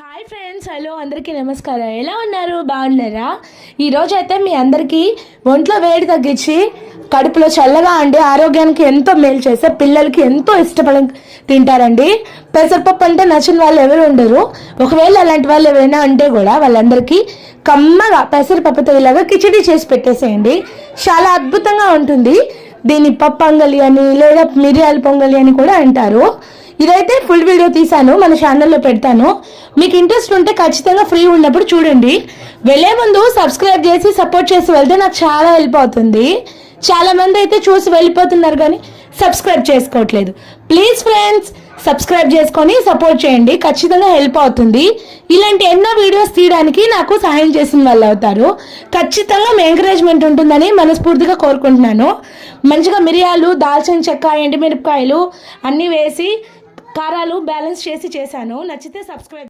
Hi friends, hello అందరికీ నమస్కారం. ఎలా ఉన్నారు? బాగున్నారా? ఈరోజు అయితే మీ అందరికీ ఒంట్లో వేడి తగ్గించి కడుపులో చల్లగా ఉండి ఆరోగ్యానికి ఎంతో మేలు చేస్తే పిల్లలకి ఎంతో ఇష్టపడి తింటారండి. పెసరపప్పు అంటే నచ్చిన వాళ్ళు ఎవరు ఉండరు. ఒకవేళ అలాంటి వాళ్ళు ఎవరైనా ఉంటే కూడా వాళ్ళందరికీ కమ్మగా పెసరపప్పుతో ఇలాగా కిచిడి చేసి పెట్టేసేయండి. చాలా అద్భుతంగా ఉంటుంది. దీన్ని పప్పు పొంగలి అని లేదా మిరియాల పొంగలి అని కూడా అంటారు. ఇదైతే ఫుల్ వీడియో తీసాను, మన ఛానల్లో పెడతాను. మీకు ఇంట్రెస్ట్ ఉంటే ఖచ్చితంగా ఫ్రీ ఉన్నప్పుడు చూడండి. వెళ్ళే ముందు సబ్స్క్రైబ్ చేసి సపోర్ట్ చేసి వెళ్తే నాకు చాలా హెల్ప్ అవుతుంది. చాలా మంది అయితే చూసి వెళ్ళిపోతున్నారు కానీ సబ్స్క్రైబ్ చేసుకోవట్లేదు. ప్లీజ్ ఫ్రెండ్స్, సబ్స్క్రైబ్ చేసుకొని సపోర్ట్ చేయండి, ఖచ్చితంగా హెల్ప్ అవుతుంది. ఇలాంటి ఎన్నో వీడియోస్ తీయడానికి నాకు సహాయం చేసిన వాళ్ళు అవుతారు. ఖచ్చితంగా మీ ఎంకరేజ్మెంట్ ఉంటుందని మనస్ఫూర్తిగా కోరుకుంటున్నాను. మంచిగా మిరియాలు, దాల్చిన చెక్క, ఎండుమిరపకాయలు అన్నీ వేసి కారాలు బ్యాలెన్స్ చేసి చేశాను. నచ్చితే సబ్స్క్రైబ్